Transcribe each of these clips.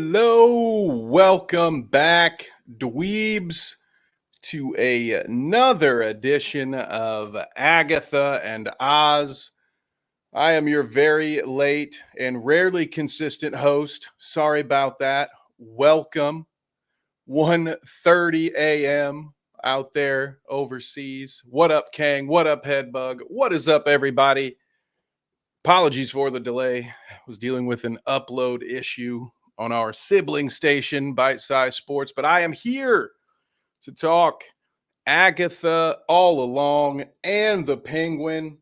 Hello, welcome back, dweebs, to another edition of Agatha and Oz. I am your very late and rarely consistent host. Sorry about that. Welcome, 1:30 a.m. out there overseas. What up, Kang? What up, Headbug? What is up, everybody? Apologies for the delay. I was dealing with an upload issue on our sibling station, Bite Size Sports, but I am here to talk Agatha All Along and the Penguin.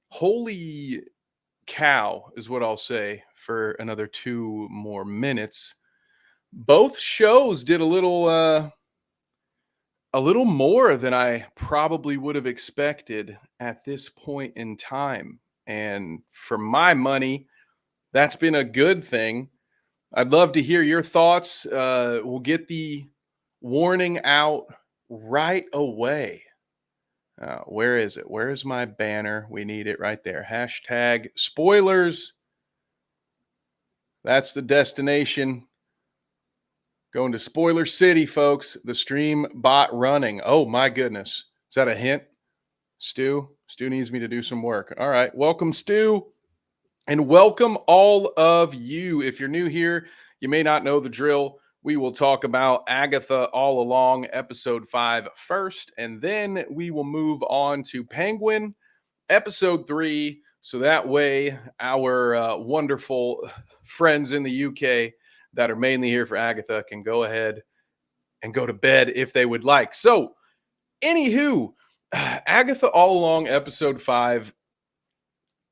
Holy cow is what I'll say for another 2 more minutes. Both shows did a little more than I probably would have expected at this point in time. And for my money, that's been a good thing. I'd love to hear your thoughts. We'll get the warning out right away. Where is it? Where is my banner? We need it right there. Hashtag spoilers. That's the destination. Going to Spoiler City, folks. The stream bot running. Oh, my goodness. Is that a hint? Stu? Stu needs me to do some work. All right. Welcome, Stu. And welcome all of you. If you're new here, you may not know the drill. We will talk about Agatha All Along, episode 5 first, and then we will move on to Penguin, episode 3. So that way, our wonderful friends in the UK that are mainly here for Agatha can go ahead and go to bed if they would like. So, anywho, Agatha All Along, episode 5.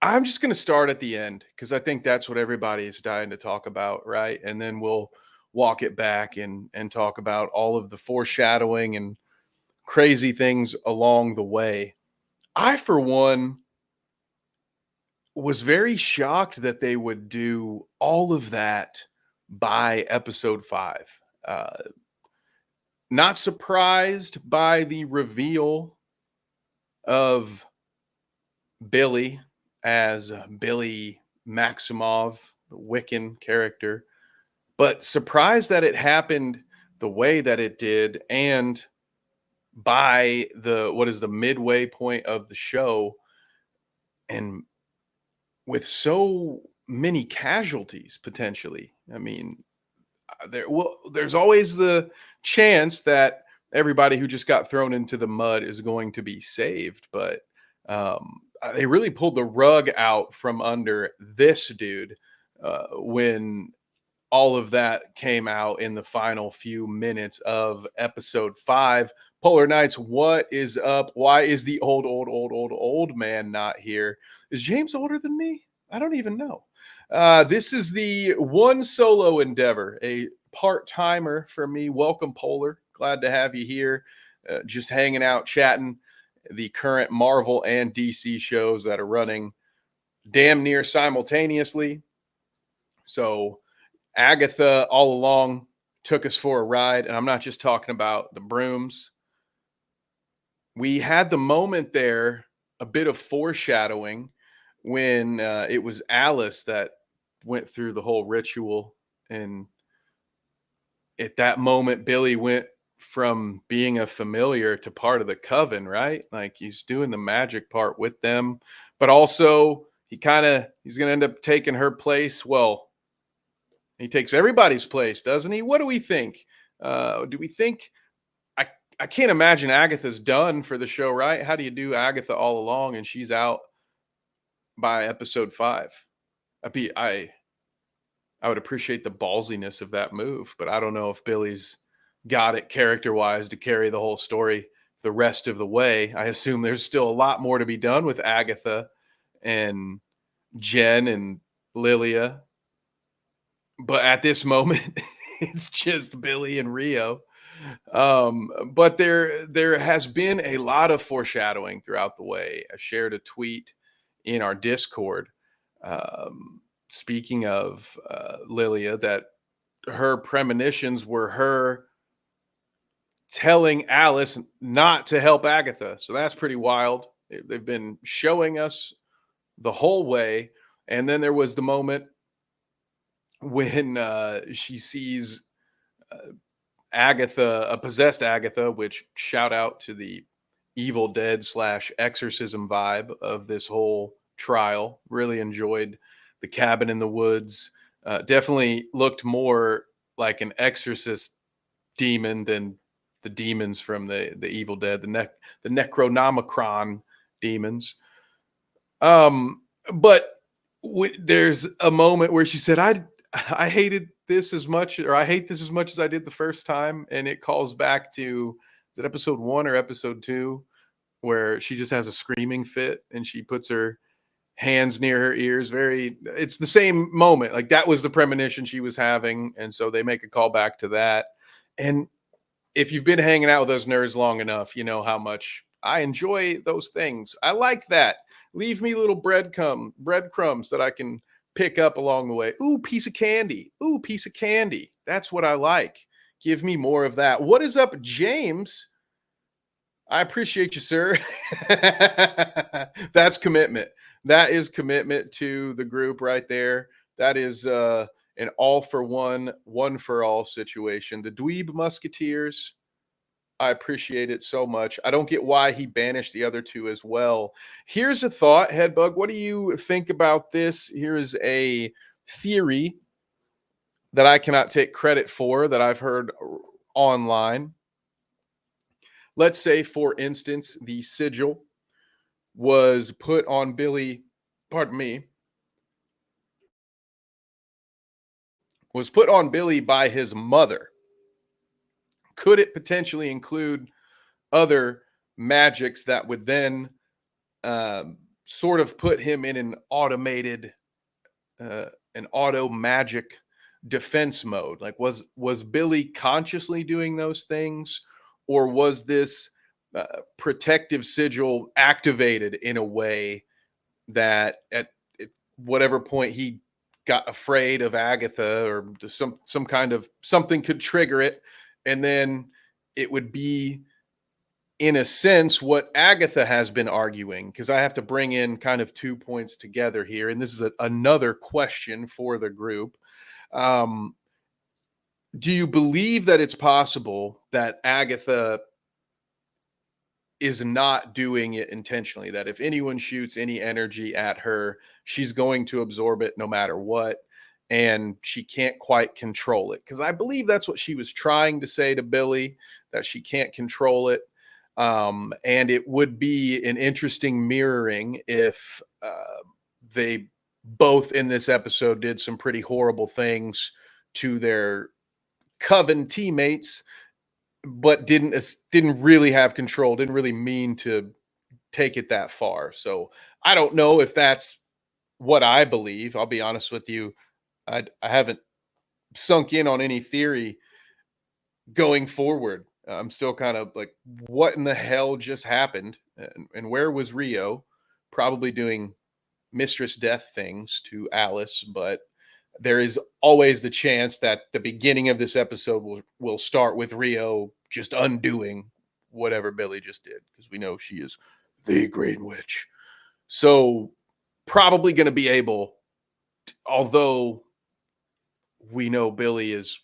I'm just going to start at the end because I think that's what everybody is dying to talk about, right? And then we'll walk it back and talk about all of the foreshadowing and crazy things along the way. I, for one, was very shocked that they would do all of that by episode 5. Not surprised by the reveal of Billy as Billy Maximov, the Wiccan character, but surprised that it happened the way that it did, and by the midway point of the show, and with so many casualties potentially. I mean, there's always the chance that everybody who just got thrown into the mud is going to be saved, but they really pulled the rug out from under this dude when all of that came out in the final few minutes of episode 5. Polar Knights, what is up? Why is the old man not here? Is James older than me? I don't even know. This is the one solo endeavor, a part-timer for me. Welcome, Polar. Glad to have you here. Just hanging out, chatting the current Marvel and DC shows that are running damn near simultaneously. So Agatha All Along took us for a ride, and I'm not just talking about the brooms. We had the moment there, a bit of foreshadowing, when it was Alice that went through the whole ritual, and at that moment, Billy went from being a familiar to part of the coven, right? Like he's doing the magic part with them, but also he's going to end up taking her place. Well, he takes everybody's place, doesn't he? What do we think? Do we think I can't imagine Agatha's done for the show, right? How do you do Agatha All Along and she's out by episode 5? I would appreciate the ballsiness of that move, but I don't know if Billy's got it character-wise to carry the whole story the rest of the way. I assume there's still a lot more to be done with Agatha and Jen and Lilia. But at this moment, it's just Billy and Rio. But there has been a lot of foreshadowing throughout the way. I shared a tweet in our Discord speaking of Lilia, that her premonitions were her telling Alice not to help Agatha. So that's pretty wild. They've been showing us the whole way. And then there was the moment when she sees uh, Agatha, a possessed Agatha, which shout out to the Evil Dead slash exorcism vibe of this whole trial. Really enjoyed the cabin in the woods. Definitely looked more like an exorcist demon than the demons from the Evil Dead, the Necronomicron demons. But there's a moment where she said, I hated this as much, or I hate this as much as I did the first time," and it calls back to, is it episode 1 or episode 2, where she just has a screaming fit and she puts her hands near her ears. It's the same moment. Like, that was the premonition she was having, and so they make a call back to that. And if you've been hanging out with those nerds long enough, you know how much I enjoy those things. I like that. Leave me little breadcrumbs that I can pick up along the way. Ooh, piece of candy. Ooh, piece of candy. That's what I like. Give me more of that. What is up, James? I appreciate you, sir. That's commitment. That is commitment to the group right there. That is an all for one, one for all situation. The Dweeb Musketeers, I appreciate it so much. I don't get why he banished the other two as well. Here's a thought, Headbug. What do you think about this? Here is a theory that I cannot take credit for that I've heard online. Let's say, for instance, the sigil was put on Billy, pardon me, was put on Billy by his mother. Could it potentially include other magics that would then sort of put him in uh, an auto magic defense mode? Like, was Billy consciously doing those things, or was this protective sigil activated in a way that at whatever point he got afraid of Agatha, or some kind of something could trigger it, and then it would be, in a sense, what Agatha has been arguing, because I have to bring in kind of 2 points together here, and this is another question for the group. Um, do you believe that it's possible that Agatha is not doing it intentionally? That if anyone shoots any energy at her, she's going to absorb it no matter what, and she can't quite control it? Because I believe that's what she was trying to say to Billy, that she can't control it. And it would be an interesting mirroring if they both in this episode did some pretty horrible things to their coven teammates, but didn't really have control, didn't really mean to take it that far. So I don't know if that's what I believe. I'll be honest with you. I haven't sunk in on any theory going forward. I'm still kind of like, what in the hell just happened? And where was Rio? Probably doing mistress death things to Alice, but there is always the chance that the beginning of this episode will start with Rio just undoing whatever Billy just did, because we know she is the Green Witch. So probably going to be able, although we know Billy is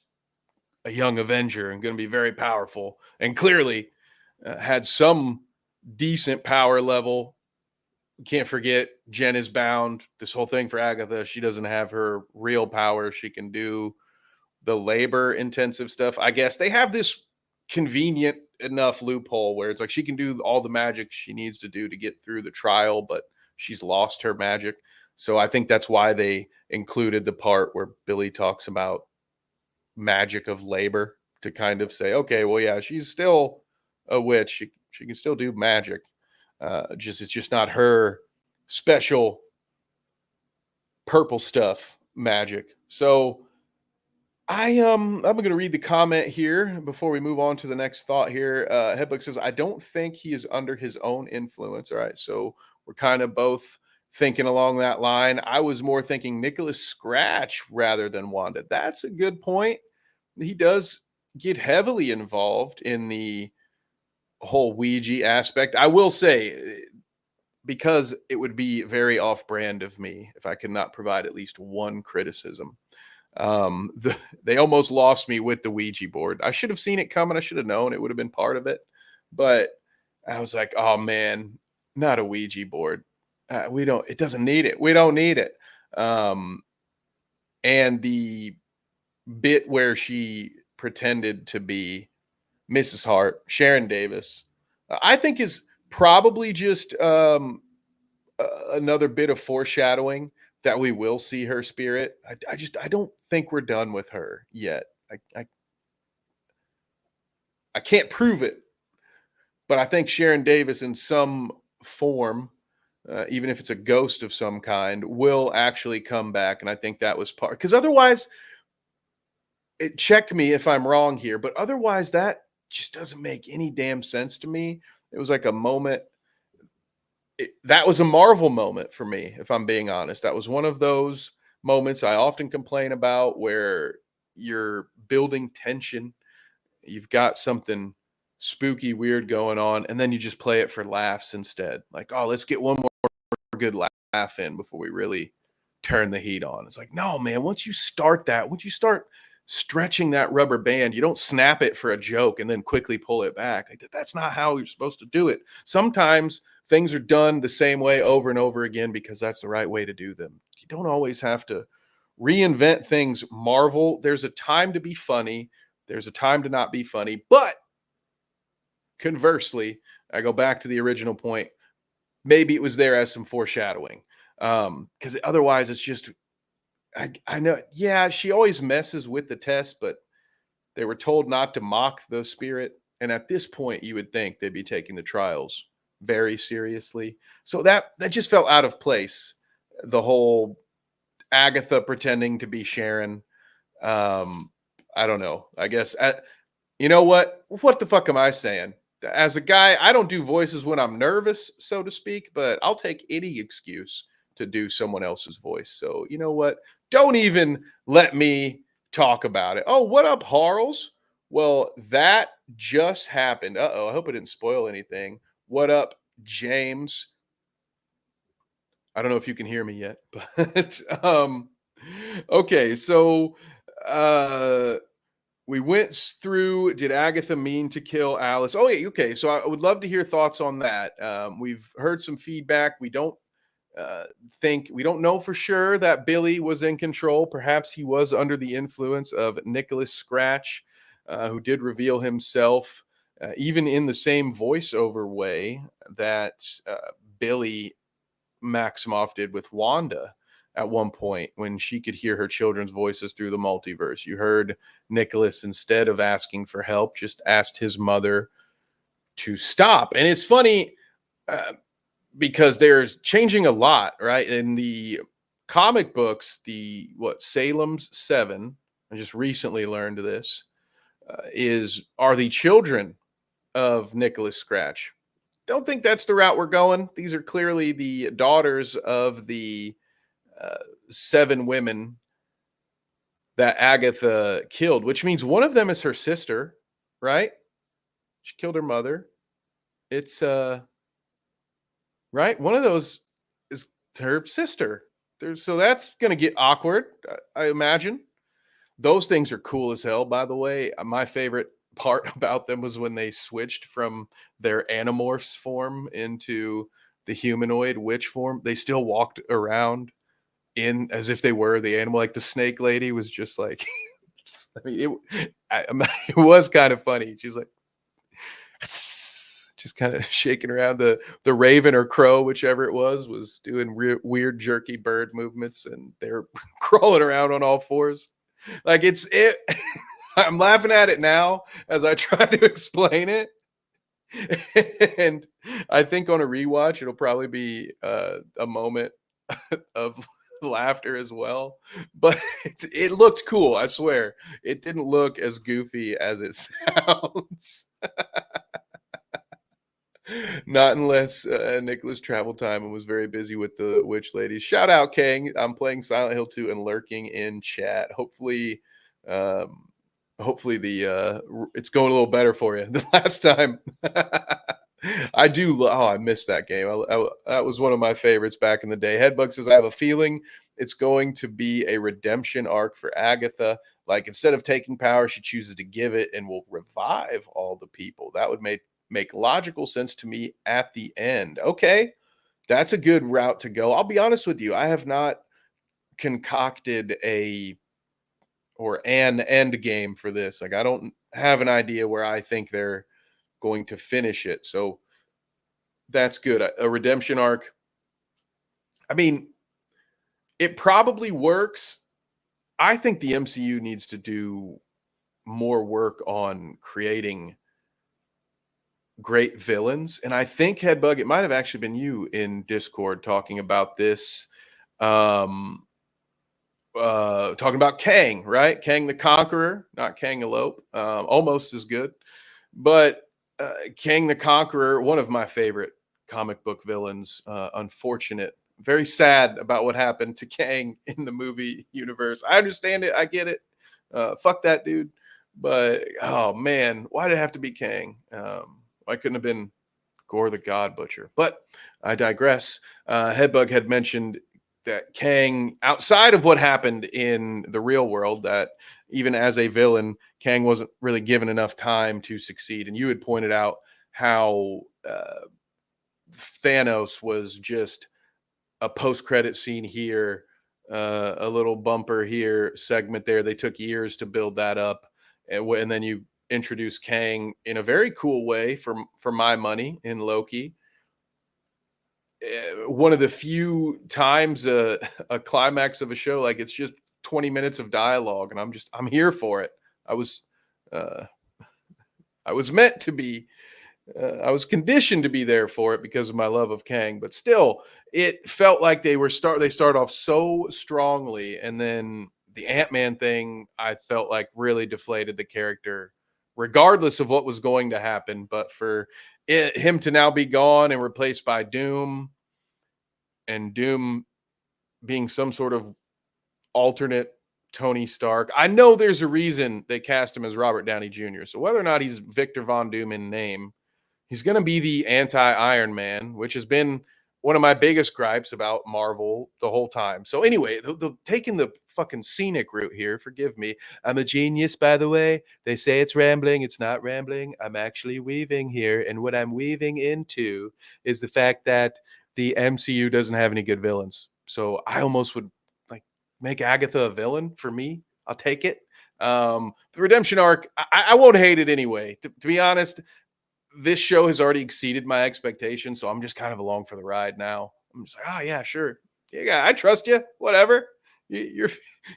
a young Avenger and going to be very powerful, and clearly had some decent power level. Can't forget Jen is bound. This whole thing for Agatha, she doesn't have her real power. She can do the labor intensive stuff. I guess they have this convenient enough loophole where it's like she can do all the magic she needs to do to get through the trial, but she's lost her magic. So I think that's why they included the part where Billy talks about magic of labor, to kind of say, okay, well, yeah, she's still a witch. She can still do magic. Just it's just not her special purple stuff magic. So I'm gonna read the comment here before we move on to the next thought here. Headbook says, I don't think he is under his own influence. All right, so we're kind of both thinking along that line. I was more thinking Nicholas Scratch rather than Wanda. That's a good point. He does get heavily involved in the whole Ouija aspect. I will say, because it would be very off brand of me if I could not provide at least one criticism. They almost lost me with the Ouija board. I should have seen it coming. I should have known it would have been part of it, but I was like, oh man, not a Ouija board. We don't. It doesn't need it. We don't need it. Um, and the bit where she pretended to be Mrs. Hart, Sharon Davis, I think is probably just another bit of foreshadowing that we will see her spirit. I don't think we're done with her yet. I can't prove it, but I think Sharon Davis in some form, even if it's a ghost of some kind, will actually come back. And I think that was part because otherwise, check me if I'm wrong here, but otherwise that just doesn't make any damn sense to me. It was like a moment. That was a Marvel moment for me, if I'm being honest. That was one of those moments I often complain about where you're building tension. You've got something spooky, weird going on, and then you just play it for laughs instead. Like, oh, let's get one more good laugh in before we really turn the heat on. It's like, no, man, once you start stretching that rubber band, you don't snap it for a joke and then quickly pull it back. Like, that's not how you're supposed to do it. Sometimes things are done the same way over and over again because that's the right way to do them. You don't always have to reinvent things. Marvel, there's a time to be funny, there's a time to not be funny. But conversely, I go back to the original point. Maybe it was there as some foreshadowing. Because otherwise it's just I know, yeah, she always messes with the test, but they were told not to mock the spirit. And at this point, you would think they'd be taking the trials very seriously. So that just felt out of place. The whole Agatha pretending to be Sharon. Um, I don't know. I guess you know what? What the fuck am I saying? As a guy, I don't do voices when I'm nervous, so to speak, but I'll take any excuse to do someone else's voice. So, you know what? Don't even let me talk about it. Oh, what up, Harles? Well, that just happened. Uh-oh, I hope I didn't spoil anything. What up, James? I don't know if you can hear me yet, but okay, so uh we went through, did Agatha mean to kill Alice? Oh, yeah. Okay. So I would love to hear thoughts on that. We've heard some feedback. We don't know for sure that Billy was in control. Perhaps he was under the influence of Nicholas Scratch, who did reveal himself, even in the same voiceover way that Billy Maximoff did with Wanda at one point when she could hear her children's voices through the multiverse. You heard Nicholas, instead of asking for help, just asked his mother to stop. And it's funny uh, because there's changing a lot, right? In the comic books, the what Salem's Seven, I just recently learned this, are the children of Nicholas Scratch. Don't think that's the route we're going. These are clearly the daughters of the uh, seven women that Agatha killed, which means one of them is her sister, right? She killed her mother. It's right. One of those is her sister. So that's gonna get awkward, I imagine. Those things are cool as hell, by the way. My favorite part about them was when they switched from their animorphs form into the humanoid witch form. They still walked around in as if they were the animal. Like the snake lady was just like, I mean, it was kind of funny. She's like, just kind of shaking around. The raven or crow, whichever it was doing weird jerky bird movements, and they're crawling around on all fours. Like it. I'm laughing at it now as I try to explain it. And I think on a rewatch, it'll probably be a moment of laughter as well. But it looked cool, I swear. It didn't look as goofy as it sounds. Not unless Nicholas traveled time and was very busy with the witch ladies. Shout out, Kang. I'm playing Silent Hill 2 and lurking in chat. Hopefully, the it's going a little better for you than last time. I do. Oh, I missed that game. That was one of my favorites back in the day. Headbug says, I have a feeling it's going to be a redemption arc for Agatha. Like instead of taking power, she chooses to give it and will revive all the people. That would make logical sense to me at the end. Okay, that's a good route to go. I'll be honest with you. I have not concocted a or an end game for this. Like I don't have an idea where I think they're going to finish it. So that's good. A redemption arc. I mean, it probably works. I think the MCU needs to do more work on creating great villains. And I think Headbug, it might have actually been you in Discord talking about this. Um, talking about Kang, right? Kang the Conqueror, not Kang Elope. Almost as good. But Kang the Conqueror, one of my favorite comic book villains. Unfortunate, very sad about what happened to Kang in the movie universe. I understand it, I get it. Fuck that dude. But oh man, why did it have to be Kang? Why couldn't have been Gore the God Butcher? But I digress. Headbug had mentioned that Kang, outside of what happened in the real world, that even as a villain, Kang wasn't really given enough time to succeed. And you had pointed out how Thanos was just a post-credit scene here, a little bumper here, segment there. They took years to build that up, and then you introduce Kang in a very cool way for my money in Loki. One of the few times a climax of a show, like it's just 20 minutes of dialogue, and I'm here for it. I was uh, I was meant to be. I was conditioned to be there for it because of my love of Kang, but still, it felt like they start off so strongly, and then the Ant-Man thing I felt like really deflated the character, regardless of what was going to happen. But for him to now be gone and replaced by Doom, and Doom being some sort of alternate Tony Stark. I know there's a reason they cast him as Robert Downey Jr. So whether or not he's Victor Von Doom in name, he's going to be the anti-Iron Man, which has been one of my biggest gripes about Marvel the whole time. So anyway, taking the fucking scenic route here, forgive me. I'm a genius, by the way. They say it's rambling. It's not rambling. I'm actually weaving here. And what I'm weaving into is the fact that the MCU doesn't have any good villains. So I almost would like make Agatha a villain for me. I'll take it. The redemption arc, I won't hate it anyway. To be honest, this show has already exceeded my expectations, so I'm just kind of along for the ride now. I'm just like, oh yeah, sure, yeah, I trust you. Whatever, you're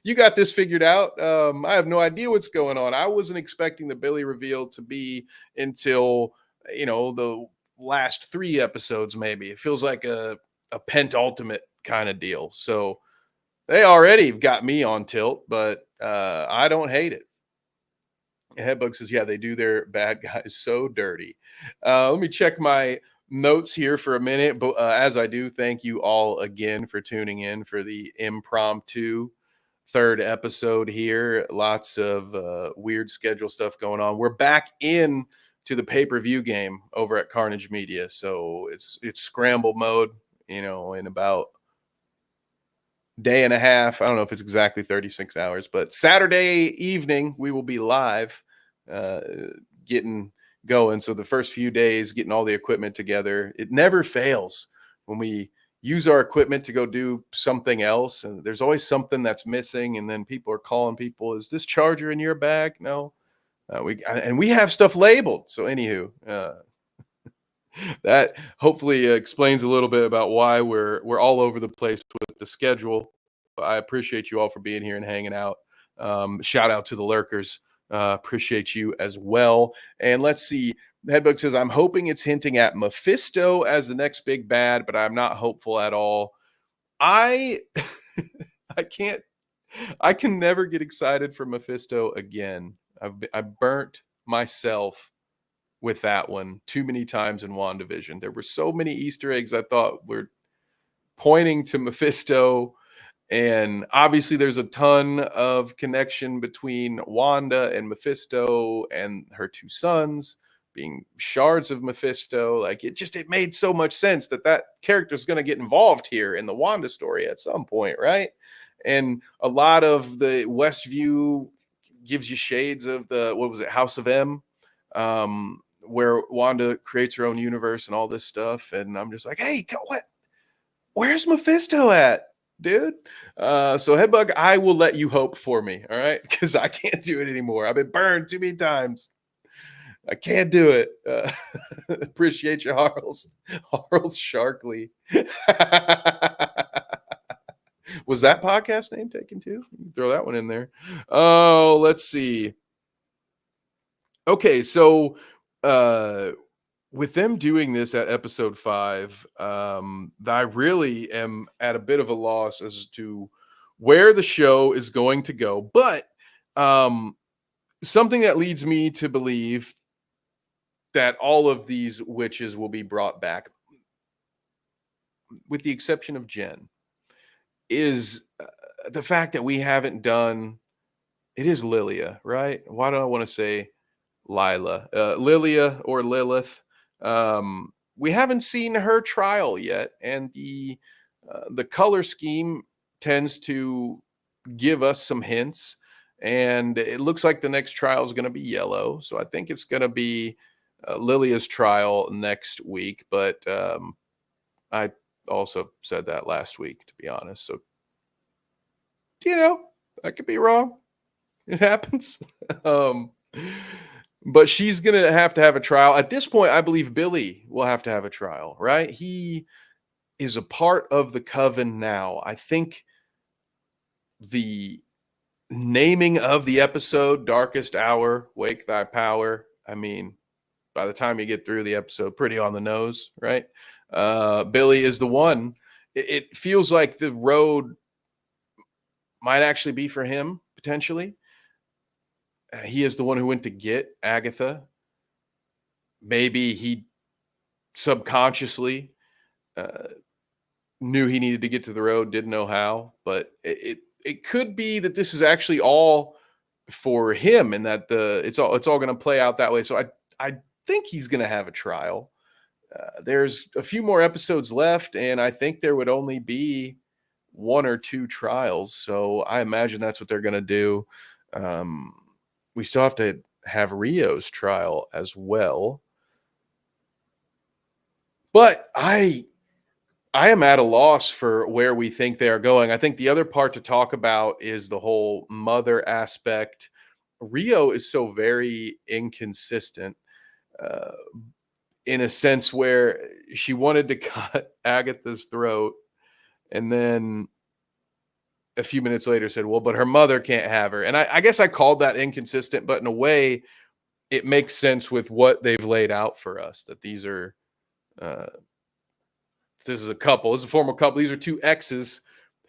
you got this figured out. I have no idea what's going on. I wasn't expecting the Billy reveal to be until the last 3 episodes. Maybe it feels like a penultimate kind of deal. So they already got me on tilt, but I don't hate it. Headbug says, yeah, they do their bad guys so dirty. Let me check my notes here for a minute. But as I do, thank you all again for tuning in for the impromptu third episode here. Lots of weird schedule stuff going on. We're back in to the pay-per-view game over at Carnage Media. So it's scramble mode, in about day and a half. I don't know if it's exactly 36 hours, but Saturday evening we will be live uh, getting going. So the first few days, getting all the equipment together, it never fails when we use our equipment to go do something else. And there's always something that's missing. And then people are calling people, is this charger in your bag? No. We have stuff labeled. So anywho, that hopefully explains a little bit about why we're all over the place with the schedule. I appreciate you all for being here and hanging out. Shout out to the lurkers. Appreciate you as well. And let's see. Headbug says, I'm hoping it's hinting at Mephisto as the next big bad, but I'm not hopeful at all. I I can't I can never get excited for Mephisto again. I burnt myself with that one too many times in WandaVision. There were so many Easter eggs I thought were pointing to Mephisto. And obviously, there's a ton of connection between Wanda and Mephisto and her two sons being shards of Mephisto. Like it made so much sense that that character is going to get involved here in the Wanda story at some point, right? And a lot of the Westview gives you shades of the, what was it, House of M, where Wanda creates her own universe and all this stuff. And I'm just like, hey, what? Where's Mephisto at, dude? So Headbug, I will let you hope for me, all right? Because I can't do it anymore. I've been burned too many times. I can't do it. Appreciate you, Harles. Harles Sharkley. Was that podcast name taken too? You can throw that one in there. Oh, let's see. Okay, so with them doing this at episode 5, I really am at a bit of a loss as to where the show is going to go. But something that leads me to believe that all of these witches will be brought back, with the exception of Jen, is the fact that we haven't done, it is Lilia, right? Why do I want to say Lila? Lilia or Lilith. We haven't seen her trial yet, and the color scheme tends to give us some hints. And it looks like the next trial is going to be yellow, so I think it's going to be Lilia's trial next week. But I also said that last week, to be honest. So I could be wrong. It happens. But she's going to have a trial. At this point, I believe Billy will have to have a trial, right? He is a part of the coven now. I think the naming of the episode, Darkest Hour, Wake Thy Power, I mean, by the time you get through the episode, pretty on the nose, right? Billy is the one. It feels like the road might actually be for him, potentially. He is the one who went to get Agatha. Maybe he subconsciously knew he needed to get to the road, didn't know how, but it could be that this is actually all for him, and that it's all going to play out that way. So I think he's going to have a trial. There's a few more episodes left, and I think there would only be 1 or 2 trials. So I imagine that's what they're going to do. We still have to have Rio's trial as well. But I am at a loss for where we think they are going. I think the other part to talk about is the whole mother aspect. Rio is so very inconsistent, in a sense where she wanted to cut Agatha's throat, and then a few minutes later said, well, but her mother can't have her. And I guess I called that inconsistent, but in a way it makes sense with what they've laid out for us, that these are, this is a couple, this is a former couple. These are 2 exes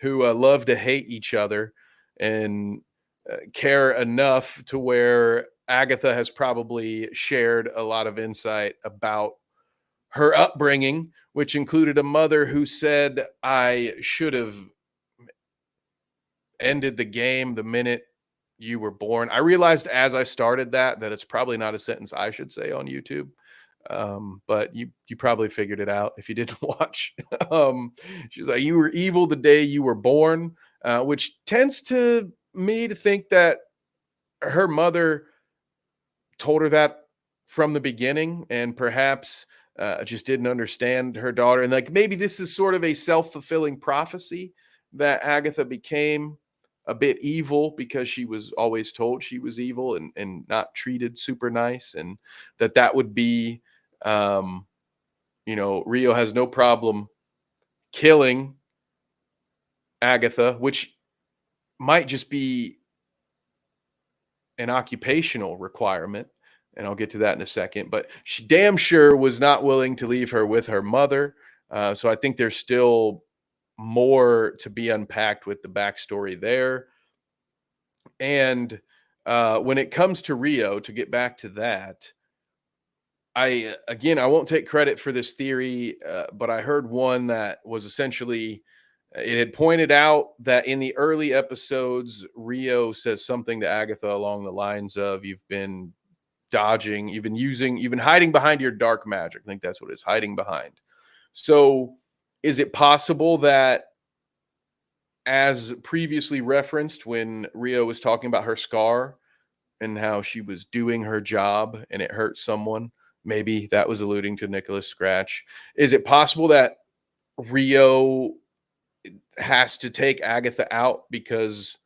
who love to hate each other and care enough to where Agatha has probably shared a lot of insight about her upbringing, which included a mother who said, I should have ended the game the minute you were born. I realized as I started that it's probably not a sentence I should say on YouTube. But you probably figured it out if you didn't watch. She's like, you were evil the day you were born, which tends to me to think that her mother told her that from the beginning, and perhaps just didn't understand her daughter. And like, maybe this is sort of a self-fulfilling prophecy, that Agatha became a bit evil because she was always told she was evil and not treated super nice. And that would be, Rio has no problem killing Agatha, which might just be an occupational requirement. And I'll get to that in a second, but she damn sure was not willing to leave her with her mother. So I think there's still more to be unpacked with the backstory there. And when it comes to Rio, to get back to that, I won't take credit for this theory, but I heard one that was essentially, it had pointed out that in the early episodes, Rio says something to Agatha along the lines of, you've been dodging, you've been hiding behind your dark magic. I think that's what it's hiding behind. So, is it possible that, as previously referenced when Rio was talking about her scar and how she was doing her job and it hurt someone, maybe that was alluding to Nicholas Scratch? Is it possible that Rio has to take Agatha out because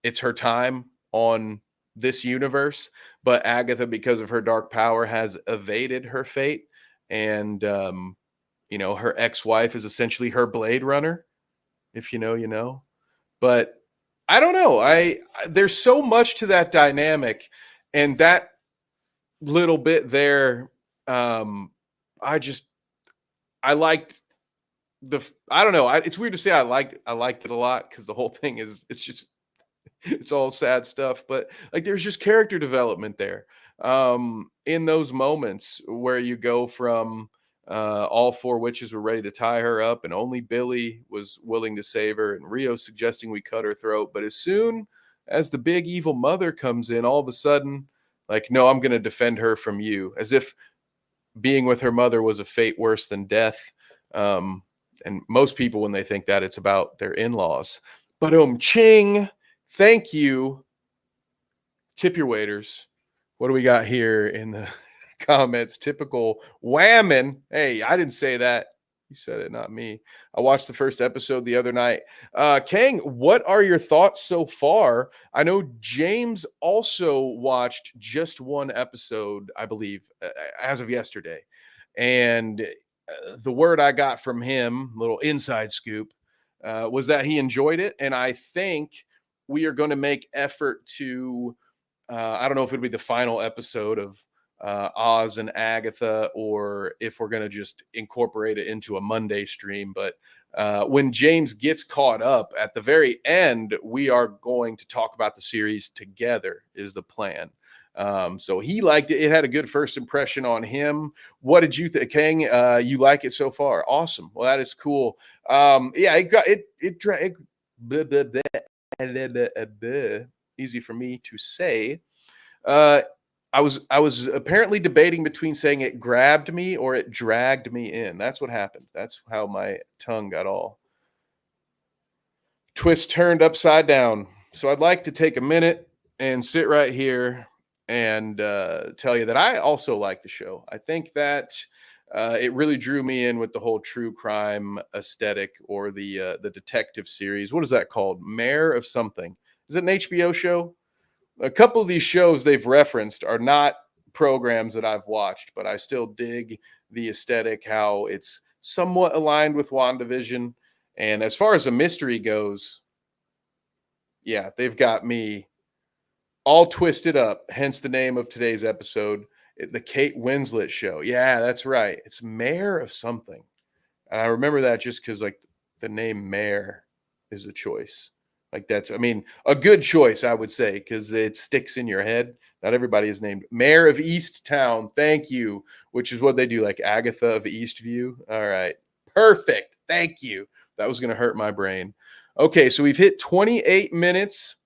it's her time on this universe, but Agatha, because of her dark power, has evaded her fate, and her ex-wife is essentially her Blade Runner. If you know, you know. But I don't know. There's so much to that dynamic, and that little bit there. Um, I just I liked I don't know. It's weird to say I liked it a lot because the whole thing is it's just it's all sad stuff, but like there's just character development there. In those moments where you go from all four witches were ready to tie her up and only Billy was willing to save her, and Rio suggesting we cut her throat, but as soon as the big evil mother comes in, all of a sudden, like, no, I'm going to defend her from you, as if being with her mother was a fate worse than death. um and most people, when they think that, it's about their in-laws. But ching, thank you. Tip your waiters. What do we got here in the comments? Typical whammon. Hey, I didn't say that. You said it, not me. I watched the first episode the other night. Kang, what are your thoughts so far? I know James also watched just one episode, I believe, as of yesterday. And the word I got from him, little inside scoop, was that he enjoyed it. And I think we are going to make effort to, I don't know if it'd be the final episode of Oz and Agatha, or if we're going to just incorporate it into a Monday stream. But when James gets caught up at the very end, we are going to talk about the series together, is the plan. So he liked it. It had a good first impression on him. What did you think, Kang? You like it so far? Awesome. Well, that is cool. Yeah, blah, blah, blah, easy for me to say. Uh, I was apparently debating between saying it grabbed me or it dragged me in. That's what happened. That's how my tongue got all twist turned upside down. So I'd like to take a minute and sit right here and tell you that I also like the show. I think that it really drew me in with the whole true crime aesthetic, or the detective series. What is that called? Mayor of something. Is it an HBO show? A couple of these shows they've referenced are not programs that I've watched, but I still dig the aesthetic, how it's somewhat aligned with WandaVision. And as far as a mystery goes, yeah, they've got me all twisted up. Hence the name of today's episode, the Kate Winslet Show. Yeah, that's right. It's Mayor of something. And I remember that just because, like, the name Mayor is a choice. Like, that's, I mean, a good choice, I would say, because it sticks in your head. Not everybody is named Mayor of East Town. Thank you. Which is what they do, like Agatha of Eastview. All right. Perfect. Thank you. That was going to hurt my brain. Okay. So we've hit 28 minutes.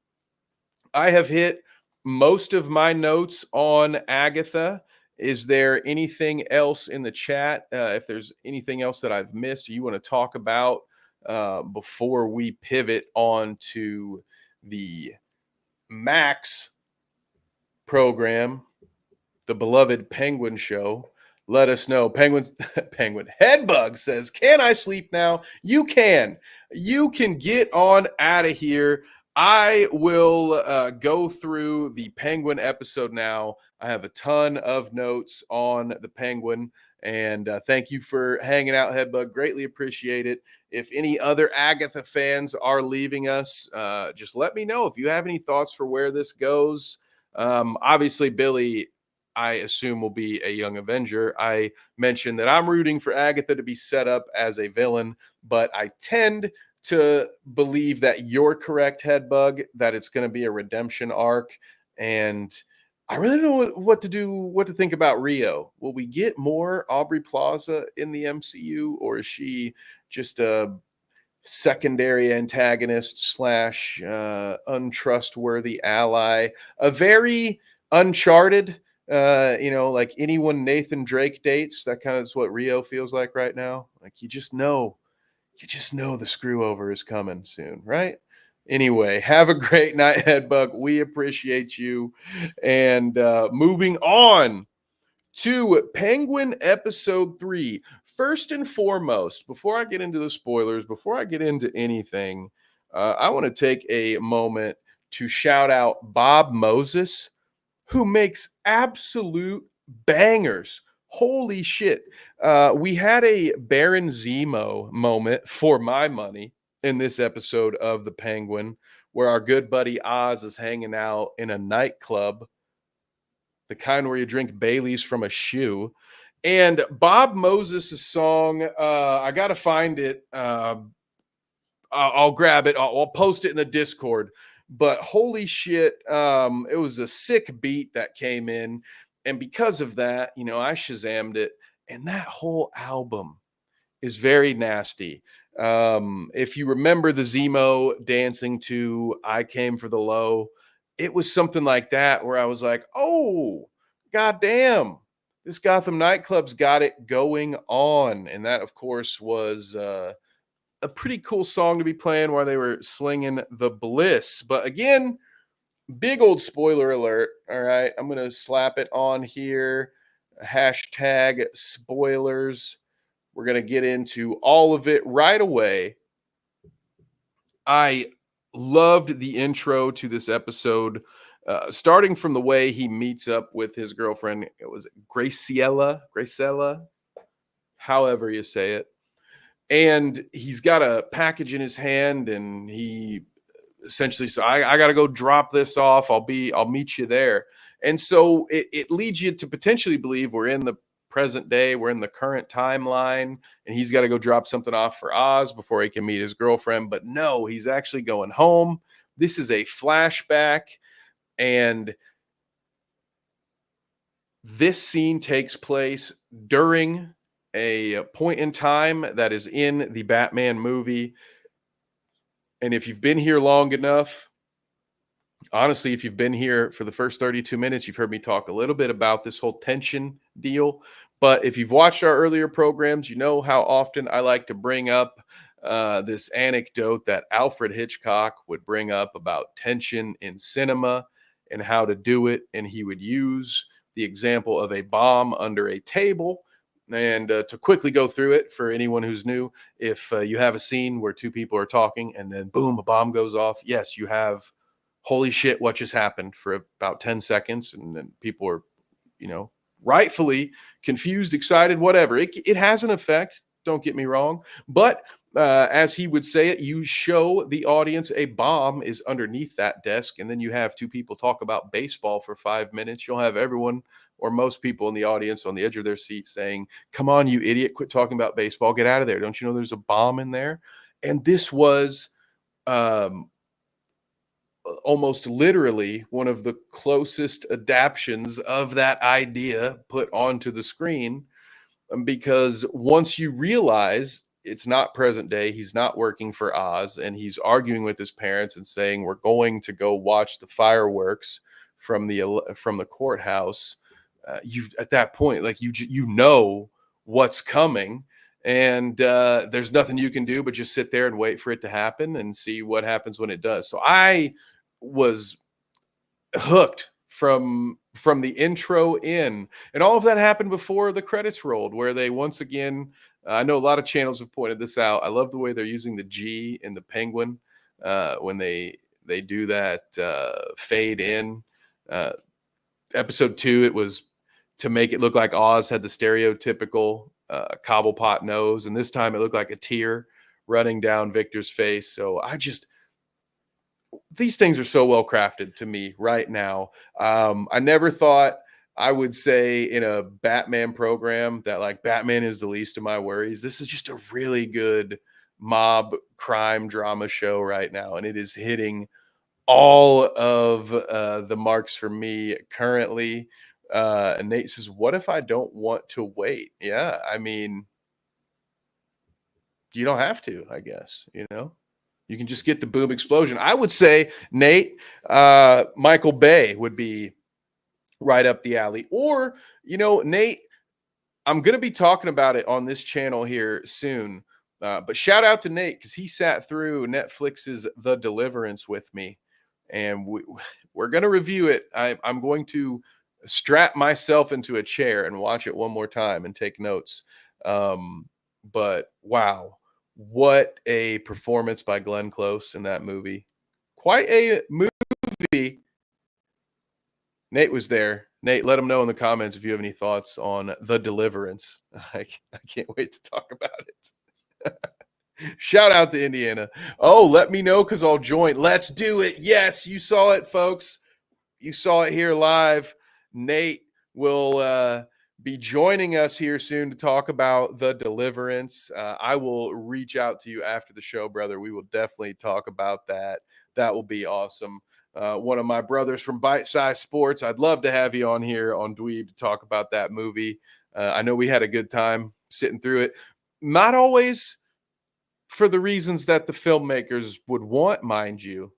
I have hit most of my notes on Agatha. Is there anything else in the chat? If there's anything else that I've missed, or you want to talk about before we pivot on to the Max program, the beloved Penguin Show, let us know. Penguin Headbug says, "Can I sleep now?" You can. You can get on out of here. I will go through the Penguin episode now. I have a ton of notes on the Penguin, and thank you for hanging out, Headbug. Greatly appreciate it. If any other Agatha fans are leaving us, just let me know if you have any thoughts for where this goes. Obviously, Billy, I assume, will be a young Avenger. I mentioned that I'm rooting for Agatha to be set up as a villain, but I tend to believe that you're correct, Headbug, that it's going to be a redemption arc. And I really don't know what to think about Rio. Will we get more Aubrey Plaza in the MCU, or is she just a secondary antagonist slash untrustworthy ally? A very Uncharted Like anyone Nathan Drake dates, that kind of is what Rio feels like right now. Like you just know the screw over is coming soon, right? Anyway, have a great night, Headbug. We appreciate you. And moving on to Penguin episode 3. First and foremost, before I get into the spoilers, before I get into anything, I want to take a moment to shout out Bob Moses, who makes absolute bangers. Holy shit. We had a Baron Zemo moment for my money in this episode of The Penguin, where our good buddy Oz is hanging out in a nightclub, the kind where you drink Bailey's from a shoe. And Bob Moses' song, I got to find it. I'll grab it. I'll post it in the Discord. But holy shit, it was a sick beat that came in. And because of that, I Shazammed it. And that whole album is very nasty. If you remember the Zemo dancing to I Came for the Low, it was something like that where I was like, oh, goddamn, this Gotham nightclub's got it going on. And that, of course, was a pretty cool song to be playing while they were slinging the bliss. But again, big old spoiler alert. All right, I'm going to slap it on here. Hashtag spoilers. We're going to get into all of it right away. I loved the intro to this episode, starting from the way he meets up with his girlfriend. It was Graciela, however you say it. And he's got a package in his hand, and he essentially said, I got to go drop this off. I'll meet you there. And so it leads you to potentially believe we're in the present day, we're in the current timeline, and he's got to go drop something off for Oz before he can meet his girlfriend. But no, he's actually going home. This is a flashback, and this scene takes place during a point in time that is in the Batman movie. And if you've been here long enough, honestly, if you've been here for the first 32 minutes, you've heard me talk a little bit about this whole tension deal. But if you've watched our earlier programs, you know how often I like to bring up this anecdote that Alfred Hitchcock would bring up about tension in cinema and how to do it. And he would use the example of a bomb under a table. And to quickly go through it for anyone who's new, if you have a scene where two people are talking and then boom, a bomb goes off, yes, you have holy shit, what just happened for about 10 seconds. And then people are, rightfully confused, excited, whatever. It has an effect. Don't get me wrong. But as he would say it, you show the audience a bomb is underneath that desk. And then you have two people talk about baseball for 5 minutes. You'll have everyone or most people in the audience on the edge of their seat saying, come on, you idiot, quit talking about baseball. Get out of there. Don't you know there's a bomb in there? And this was almost literally one of the closest adaptions of that idea put onto the screen, because once you realize it's not present day, he's not working for Oz, and he's arguing with his parents and saying we're going to go watch the fireworks from the courthouse. You at that point, like you know what's coming, and there's nothing you can do but just sit there and wait for it to happen and see what happens when it does. So I was hooked from the intro in, and all of that happened before the credits rolled, where they once again, I know a lot of channels have pointed this out. I love the way they're using the G in the Penguin when they do that fade in. Episode 2, it was to make it look like Oz had the stereotypical Cobblepot nose, and this time it looked like a tear running down Victor's face. So these things are so well crafted to me right now. I never thought I would say in a Batman program that like Batman is the least of my worries. This is just a really good mob crime drama show right now, and it is hitting all of the marks for me currently. And Nate says, what if I don't want to wait? Yeah, I mean, you don't have to, I guess, you can just get the boom explosion. I would say, Nate, Michael Bay would be right up the alley. Or, Nate, I'm going to be talking about it on this channel here soon. But shout out to Nate because he sat through Netflix's The Deliverance with me, and we're going to review it. I'm going to strap myself into a chair and watch it one more time and take notes. But wow, what a performance by Glenn Close in that movie! Quite a movie. Nate was there. Nate, let him know in the comments if you have any thoughts on The Deliverance. I can't wait to talk about it. Shout out to Indiana. Oh, let me know because I'll join. Let's do it. Yes, you saw it, folks. You saw it here live. Nate will be joining us here soon to talk about The Deliverance. I will reach out to you after the show, brother. We will definitely talk about that. That will be awesome. One of my brothers from Bite Size Sports. I'd love to have you on here on Dweeb to talk about that movie. I know we had a good time sitting through it. Not always for the reasons that the filmmakers would want, mind you,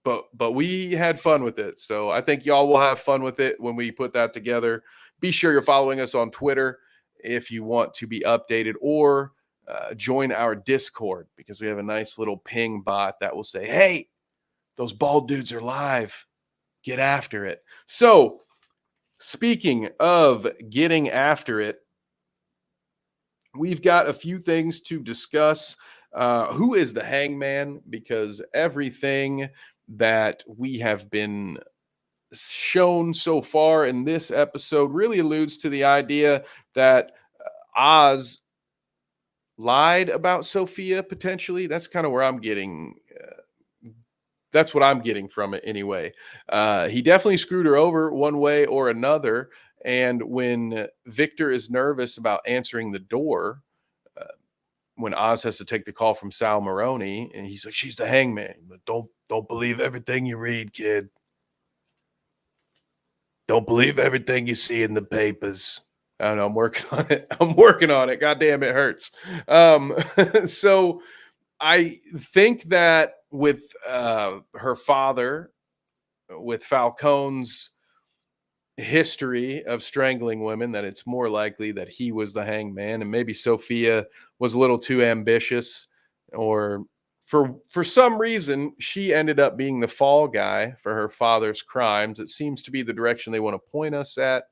but we had fun with it. So I think y'all will have fun with it when we put that together. Be sure you're following us on Twitter if you want to be updated, or join our Discord because we have a nice little ping bot that will say, hey, those bald dudes are live. Get after it. So, speaking of getting after it, we've got a few things to discuss. Who is the hangman? Because everything that we have been shown so far in this episode really alludes to the idea that Oz lied about Sophia potentially. That's kind of where I'm getting. That's what I'm getting from it anyway. He definitely screwed her over one way or another. And when Victor is nervous about answering the door, when Oz has to take the call from Sal Maroney, and he's like, "She's the hangman. But don't believe everything you read, kid. Don't believe everything you see in the papers." I don't know. I'm working on it. I'm working on it. God damn, it hurts. So I think that with her father, with Falcone's history of strangling women, that it's more likely that he was the hangman, and maybe Sophia was a little too ambitious, or for some reason she ended up being the fall guy for her father's crimes. It seems to be the direction they want to point us at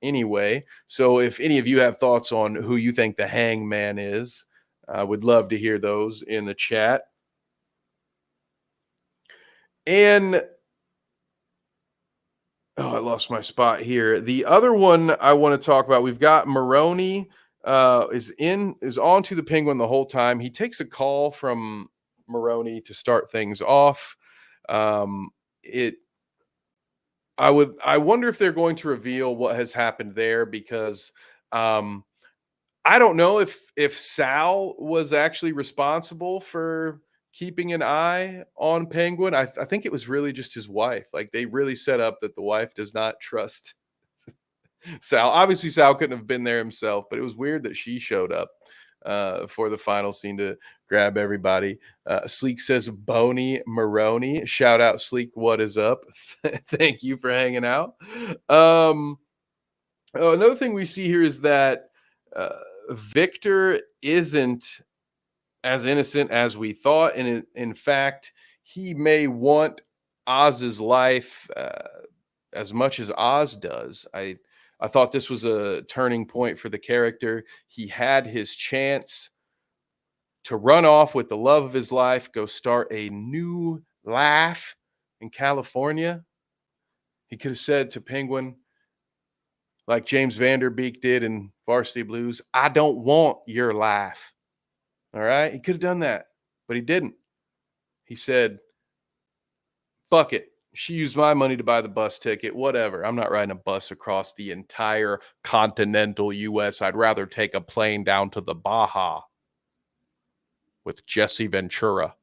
anyway. So if any of you have thoughts on who you think the hangman is, I would love to hear those in the chat. And oh, I lost my spot here. The other one I want to talk about, we've got Maroney is on to the Penguin the whole time. He takes a call from Maroney to start things off. It I wonder if they're going to reveal what has happened there, because I don't know if Sal was actually responsible for keeping an eye on Penguin. I think it was really just his wife. Like, they really set up that the wife does not trust Sal. Obviously, Sal couldn't have been there himself, but it was weird that she showed up for the final scene to grab everybody. Sleek says, Boney Maroney. Shout out, Sleek. What is up? Thank you for hanging out. Another thing we see here is that Victor isn't as innocent as we thought. And in fact, he may want Oz's life as much as Oz does. I thought this was a turning point for the character. He had his chance to run off with the love of his life, go start a new life in California. He could have said to Penguin, like James Vanderbeek did in Varsity Blues, I don't want your life. All right. He could have done that, but he didn't. He said, fuck it. She used my money to buy the bus ticket. Whatever. I'm not riding a bus across the entire continental US. I'd rather take a plane down to the Baja with Jesse Ventura.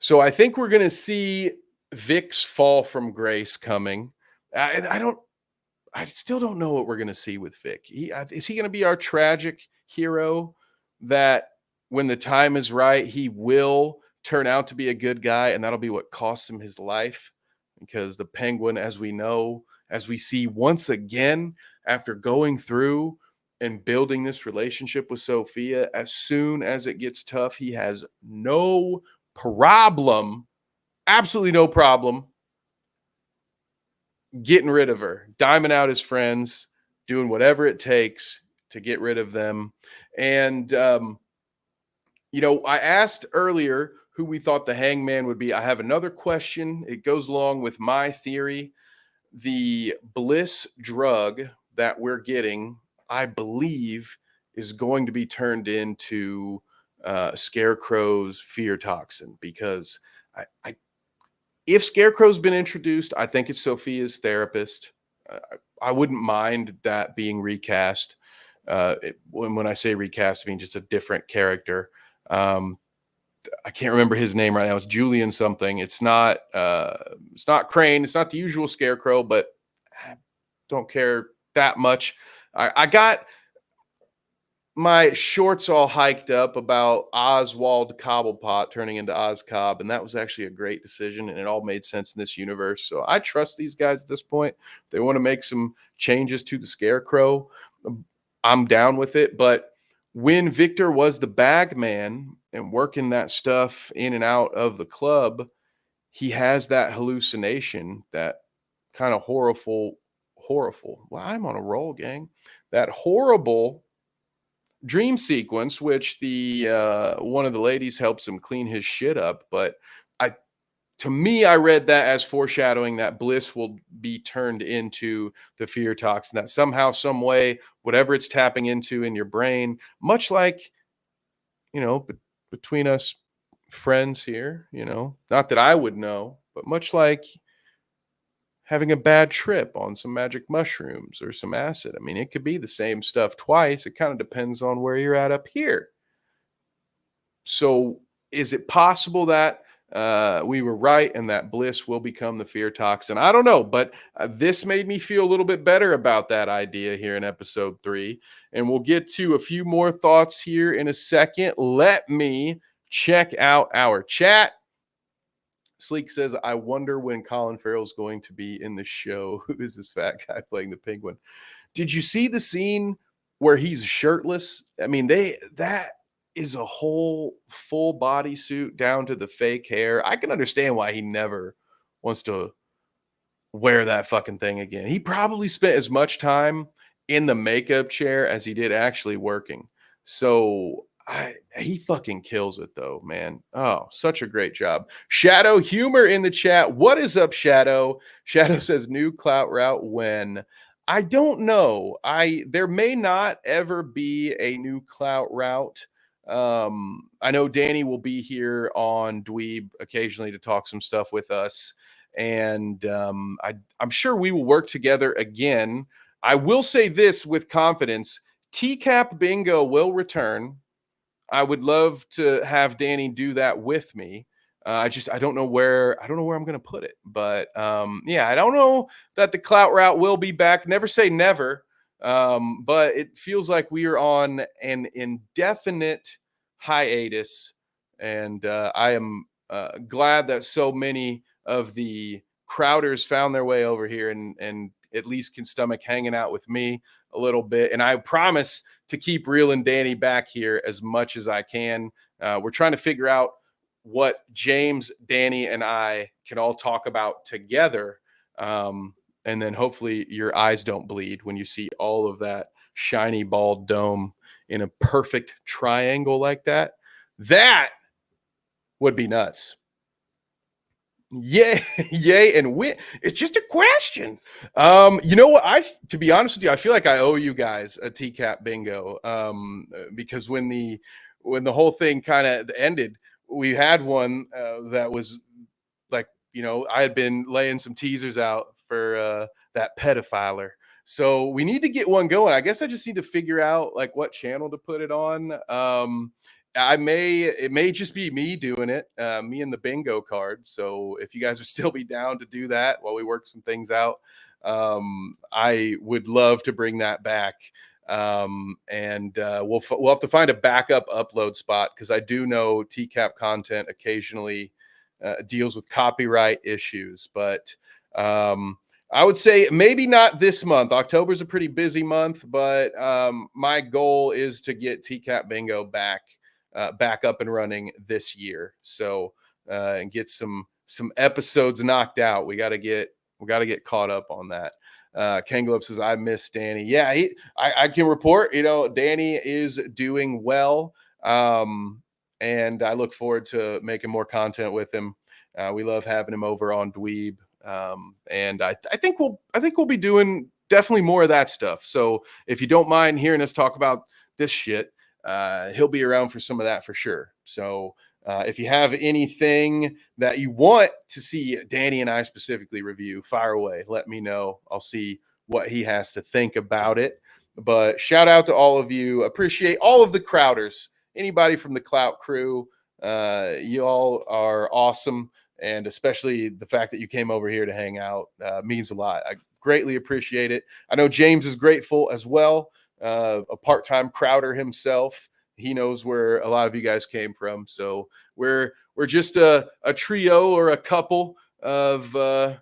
So I think we're going to see Vic's fall from grace coming. I still don't know what we're going to see with Vic. Is he going to be our tragic hero that when the time is right, he will turn out to be a good guy, and that'll be what costs him his life? because the Penguin, as we know, as we see once again, after going through and building this relationship with Sophia, as soon as it gets tough, he has no problem, absolutely no problem getting rid of her, diming out his friends, doing whatever it takes to get rid of them. And, I asked earlier who we thought the hangman would be. I have another question. It goes along with my theory. The bliss drug that we're getting, I believe, is going to be turned into Scarecrow's fear toxin because I if Scarecrow's been introduced, I think it's Sophia's therapist. I wouldn't mind that being recast. When I say recast, I mean just a different character. Um, I can't remember his name right now. It's Julian something. It's not Crane. It's not the usual Scarecrow, but I don't care that much. I got my shorts all hiked up about Oswald Cobblepot turning into Oz Cobb, and that was actually a great decision, and it all made sense in this universe. So I trust these guys at this point. They want to make some changes to the Scarecrow. I'm down with it. But when Victor was the bag man and working that stuff in and out of the club, he has that hallucination, that kind of horrible. Well, I'm on a roll, gang. That horrible dream sequence, which the one of the ladies helps him clean his shit up. But I, to me, I read that as foreshadowing that bliss will be turned into the fear toxin. That somehow, some way, whatever it's tapping into in your brain, much like between us friends here, not that I would know, but much like having a bad trip on some magic mushrooms or some acid. I mean, it could be the same stuff twice. It kind of depends on where you're at up here. So, is it possible that we were right and that bliss will become the fear toxin? I don't know, but this made me feel a little bit better about that idea here in episode 3. And we'll get to a few more thoughts here in a second. Let me check out our chat. Sleek says, I wonder when Colin Farrell's going to be in the show. Who is this fat guy playing the Penguin? Did you see the scene where he's shirtless? I mean, that is a whole full body suit down to the fake hair. I can understand why he never wants to wear that fucking thing again. He probably spent as much time in the makeup chair as he did actually working. So he fucking kills it though, man. Oh, such a great job. Shadow Humor in the chat. What is up, Shadow? Shadow says new clout route when. I don't know. There may not ever be a new clout route. I know Danny will be here on Dweeb occasionally to talk some stuff with us, and I'm sure we will work together again. I will say this with confidence: TCAP Bingo will return. I would love to have Danny do that with me. I don't know where I'm going to put it, but yeah, I don't know that the clout route will be back. Never say never, but it feels like we are on an indefinite hiatus, and I am glad that so many of the Crowders found their way over here and at least can stomach hanging out with me a little bit. And I promise to keep reeling Danny back here as much as I can. We're trying to figure out what James, Danny, and I can all talk about together. And then hopefully your eyes don't bleed when you see all of that shiny bald dome in a perfect triangle like that. That would be nuts. Yay, yay, and win. It's just a question. You know what? To be honest with you, I feel like I owe you guys a TCAP bingo. Because when the whole thing kind of ended, we had one that was like, I had been laying some teasers out for that pedophiler. So we need to get one going. I guess I just need to figure out like what channel to put it on. It may just be me doing it, me and the bingo card. So if you guys would still be down to do that while we work some things out, I would love to bring that back. And we'll have to find a backup upload spot because I do know TCAP content occasionally deals with copyright issues. But um, I would say maybe not this month. October's a pretty busy month, but my goal is to get TCAP Bingo back up and running this year. So and get some episodes knocked out. We got to get caught up on that. Kenglip says, I miss Danny. Yeah, I can report, Danny is doing well. And I look forward to making more content with him. We love having him over on Dweeb. And I think we'll be doing definitely more of that stuff. So if you don't mind hearing us talk about this shit, he'll be around for some of that for sure. So if you have anything that you want to see Danny and I specifically review, fire away. Let me know. I'll see what he has to think about it. But shout out to all of you. Appreciate all of the Crowders. Anybody from the Clout crew. You all are awesome. And especially the fact that you came over here to hang out means a lot. I greatly appreciate it. I know James is grateful as well. A part-time Crowder himself. He knows where a lot of you guys came from. So we're just a trio or a couple of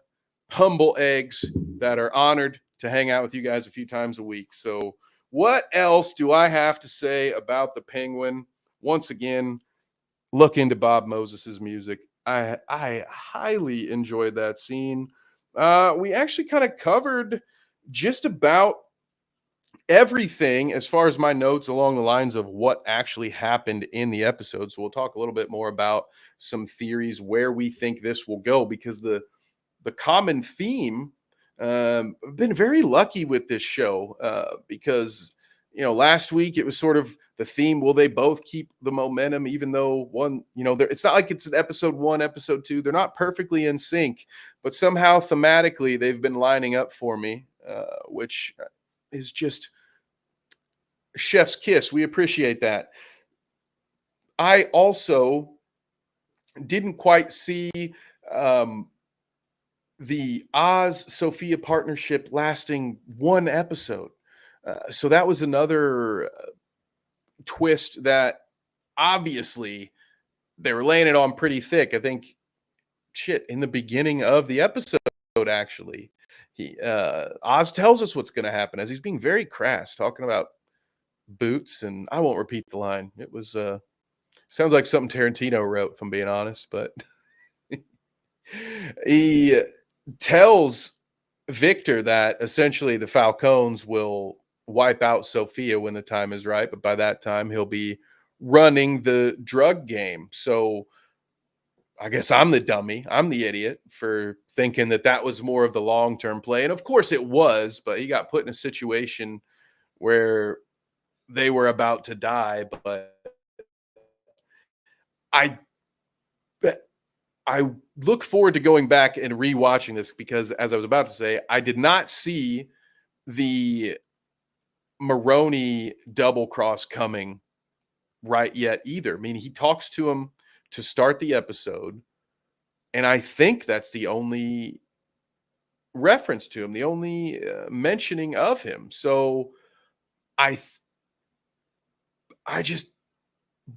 humble eggs that are honored to hang out with you guys a few times a week. So what else do I have to say about the Penguin? Once again, look into Bob Moses's music. I highly enjoyed that scene. We actually kind of covered just about everything as far as my notes along the lines of what actually happened in the episode. So we'll talk a little bit more about some theories where we think this will go, because the common theme, I've been very lucky with this show because last week it was sort of the theme, will they both keep the momentum, even though one, it's not like it's an episode 1, episode 2, they're not perfectly in sync, but somehow thematically they've been lining up for me, which is just chef's kiss. We appreciate that. I also didn't quite see the Oz Sophia partnership lasting one episode. So that was another twist that obviously they were laying it on pretty thick. I think in the beginning of the episode, actually, Oz tells us what's going to happen as he's being very crass, talking about boots, and I won't repeat the line. It was sounds like something Tarantino wrote, if I'm being honest, but he tells Victor that essentially the Falcones will wipe out Sophia when the time is right, but by that time he'll be running the drug game. So I guess I'm the dummy. I'm the idiot for thinking that was more of the long-term play. And of course it was, but he got put in a situation where they were about to die. But I look forward to going back and rewatching this, because as I was about to say, I did not see the Maroney double cross coming right yet either. I mean, he talks to him to start the episode, and I think that's the only reference to him, the only mentioning of him. So I just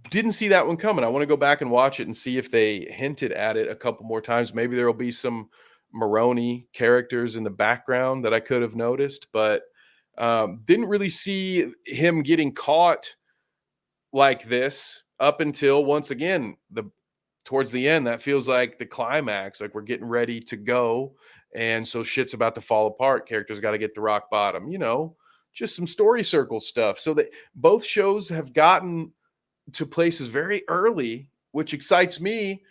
didn't see that one coming. I want to go back and watch it and see if they hinted at it a couple more times. Maybe there will be some Maroney characters in the background that I could have noticed, but didn't really see him getting caught like this up until, once again, towards the end. That feels like the climax, like we're getting ready to go, and so shit's about to fall apart. Characters got to get to rock bottom, just some story circle stuff. So that both shows have gotten to places very early, which excites me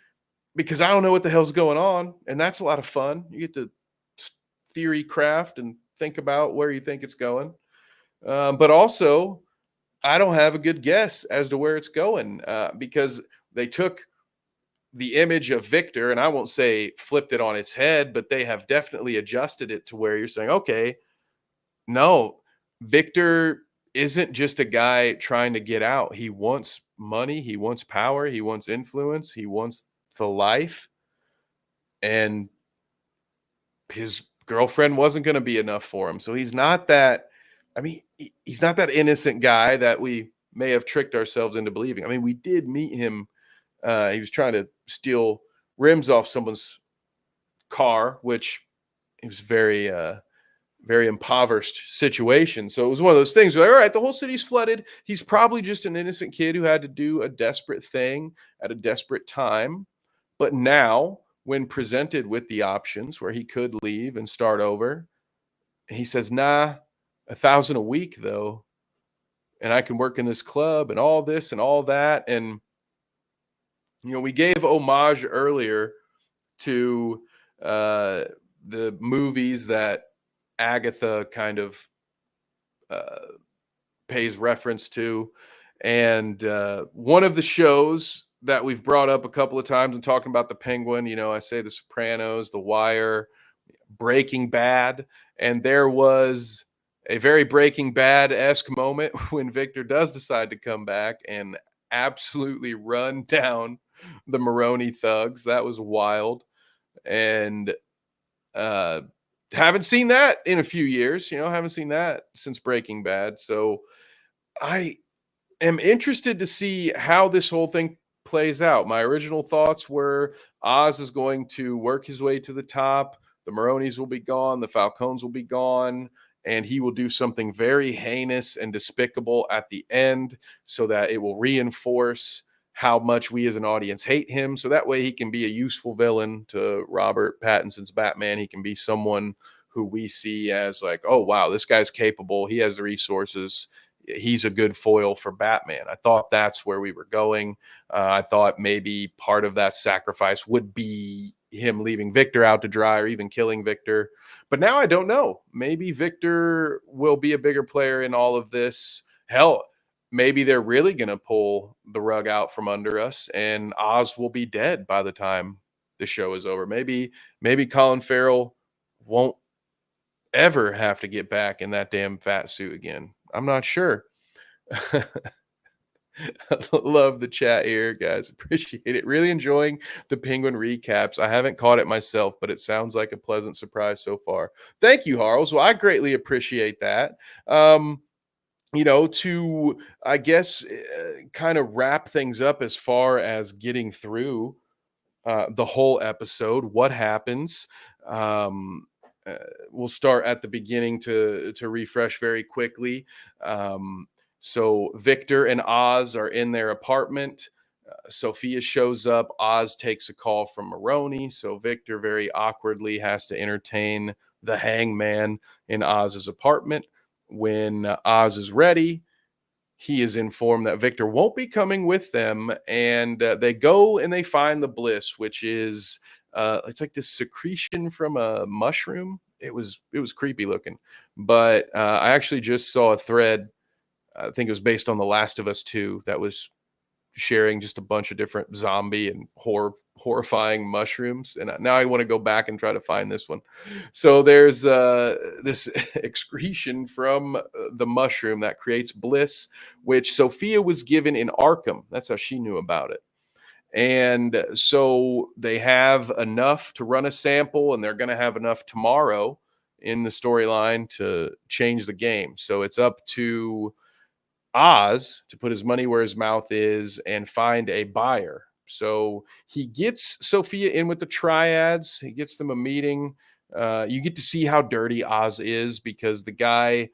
because I don't know what the hell's going on, and that's a lot of fun. You get to theory craft and think about where you think it's going, but also I don't have a good guess as to where it's going, because they took the image of Victor, and I won't say flipped it on its head, but they have definitely adjusted it to where you're saying, okay, no, Victor isn't just a guy trying to get out. He wants money, he wants power, he wants influence, he wants the life. And his girlfriend wasn't going to be enough for him. So he's not that, he's not that innocent guy that we may have tricked ourselves into believing. I mean, we did meet him. He was trying to steal rims off someone's car, which it was very impoverished situation. So it was one of those things where, all right, the whole city's flooded. He's probably just an innocent kid who had to do a desperate thing at a desperate time. But now, when presented with the options where he could leave and start over, he says, nah, 1,000 a week though. And I can work in this club and all this and all that. And, we gave homage earlier to uh, the movies that Agatha kind of uh, pays reference to. And one of the shows that we've brought up a couple of times and talking about the Penguin, I say The Sopranos, The Wire, Breaking Bad. And there was a very Breaking Bad esque moment when Victor does decide to come back and absolutely run down the Maroney thugs. That was wild. And uh, haven't seen that in a few years, haven't seen that since Breaking Bad. So I am interested to see how this whole thing plays out. My original thoughts were Oz is going to work his way to the top. The Maronis will be gone. The Falcones will be gone. And he will do something very heinous and despicable at the end so that it will reinforce how much we as an audience hate him. So that way he can be a useful villain to Robert Pattinson's Batman. He can be someone who we see as like, oh, wow, this guy's capable. He has the resources. He's a good foil for Batman. I thought that's where we were going. I thought maybe part of that sacrifice would be him leaving Victor out to dry or even killing Victor. But now I don't know. Maybe Victor will be a bigger player in all of this. Hell, maybe they're really going to pull the rug out from under us and Oz will be dead by the time the show is over. Maybe Colin Farrell won't ever have to get back in that damn fat suit again. I'm not sure. Love the chat here, guys. Appreciate it. Really enjoying the Penguin recaps. I haven't caught it myself, but it sounds like a pleasant surprise so far. Thank you, Harles. Well, I greatly appreciate that. To, I guess, kind of wrap things up as far as getting through the whole episode, what happens. Um, uh, we'll start at the beginning to refresh very quickly. So Victor and Oz are in their apartment. Sophia shows up. Oz takes a call from Maroney. So Victor very awkwardly has to entertain the hangman in Oz's apartment. When Oz is ready, he is informed that Victor won't be coming with them, and they go and they find the bliss, which is it's like this secretion from a mushroom. It was creepy looking, but I actually just saw a thread. I think it was based on The Last of Us 2 that was sharing just a bunch of different zombie and horrifying mushrooms. And now I want to go back and try to find this one. So there's this excretion from the mushroom that creates bliss, which Sophia was given in Arkham. That's how she knew about it. And so they have enough to run a sample, and they're going to have enough tomorrow in the storyline to change the game. So it's up to Oz to put his money where his mouth is and find a buyer. So he gets Sophia in with the triads. He gets them a meeting. You get to see how dirty Oz is because the guy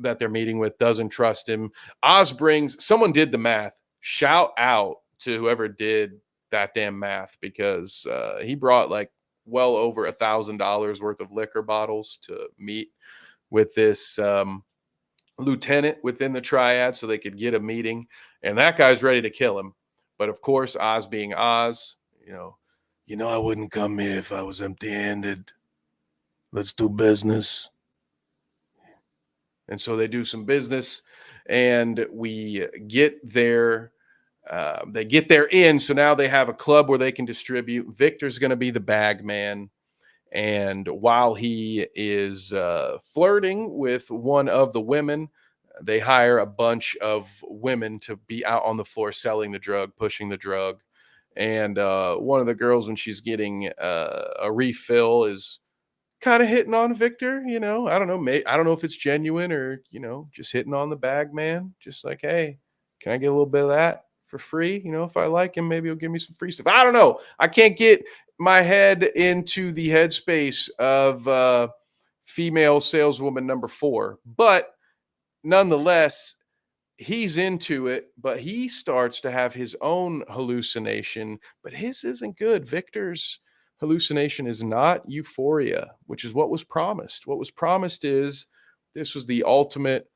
that they're meeting with doesn't trust him. Someone did the math. Shout out to whoever did that damn math because he brought like well over $1,000 worth of liquor bottles to meet with this lieutenant within the triad so they could get a meeting, and that guy's ready to kill him. But of course, Oz being Oz, I wouldn't come here if I was empty-handed. Let's do business. And so they do some business, and we get there. They get their in, so now they have a club where they can distribute. Victor's going to be the bag man. And while he is flirting with one of the women, they hire a bunch of women to be out on the floor selling the drug, pushing the drug. And one of the girls, when she's getting a refill, is kind of hitting on Victor. I don't know. I don't know if it's genuine or just hitting on the bag man. Just like, hey, can I get a little bit of that for free. You know, if I like him, maybe he'll give me some free stuff. I don't know. I can't get my head into the headspace of female saleswoman number 4, but nonetheless, he's into it, but he starts to have his own hallucination, but his isn't good. Victor's hallucination is not euphoria, which is what was promised. What was promised is this was the ultimate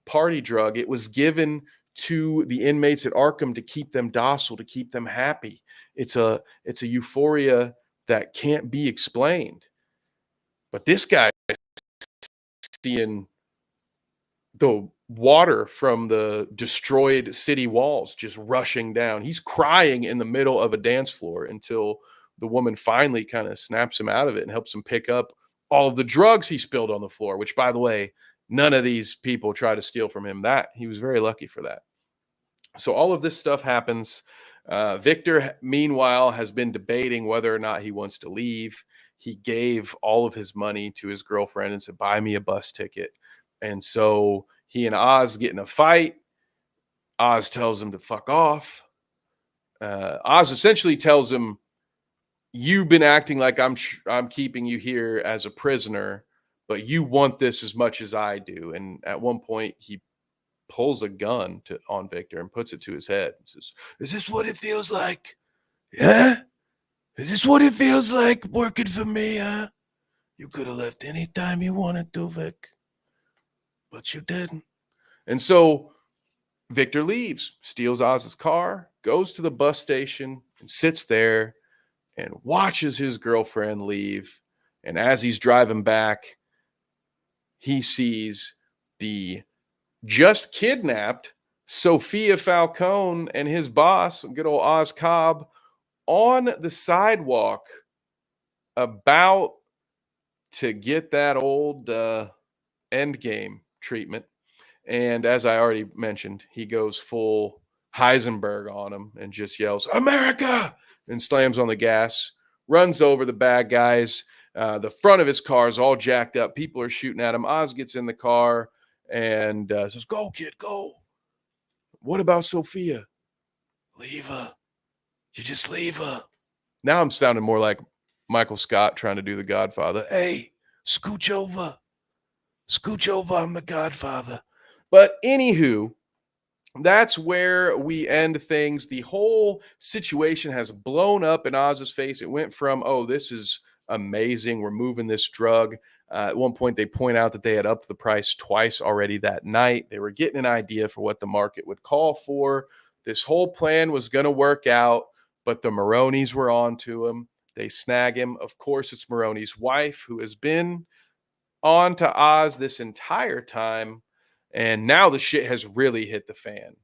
party drug. It was given to the inmates at Arkham to keep them docile, to keep them happy. It's a euphoria that can't be explained. But this guy is seeing the water from the destroyed city walls just rushing down. He's crying in the middle of a dance floor until the woman finally kind of snaps him out of it and helps him pick up all of the drugs he spilled on the floor, which, by the way, none of these people try to steal from him. That he was very lucky for that. So all of this stuff happens. Victor, meanwhile, has been debating whether or not he wants to leave. He gave all of his money to his girlfriend and said, "Buy me a bus ticket." And so he and Oz get in a fight. Oz tells him to fuck off. Oz essentially tells him, "You've been acting like I'm keeping you here as a prisoner, but you want this as much as I do." And at one point, he pulls a gun on Victor and puts it to his head. He says, "Is this what it feels like? Yeah? Is this what it feels like working for me, huh? You could have left anytime you wanted to, Vic, but you didn't." And so Victor leaves, steals Oz's car, goes to the bus station, and sits there and watches his girlfriend leave. And as he's driving back, he sees the just kidnapped Sophia Falcone and his boss, good old Oz Cobb, on the sidewalk about to get that old end game treatment. And as I already mentioned, he goes full Heisenberg on him and just yells, "America!" and slams on the gas, runs over the bad guys. The front of his car is all jacked up. People are shooting at him. Oz gets in the car and says, "Go, kid, go. What about Sophia? Leave her. You just leave her." Now I'm sounding more like Michael Scott trying to do The Godfather. "Hey, scooch over. Scooch over. I'm the Godfather." But anywho, that's where we end things. The whole situation has blown up in Oz's face. It went from, "Oh, this is amazing. We're moving this drug." At one point, they point out that they had upped the price twice already that night. They were getting an idea for what the market would call for. This whole plan was going to work out, but the Maronis were on to him. They snag him. Of course, it's Maroni's wife who has been on to Oz this entire time. And now the shit has really hit the fan,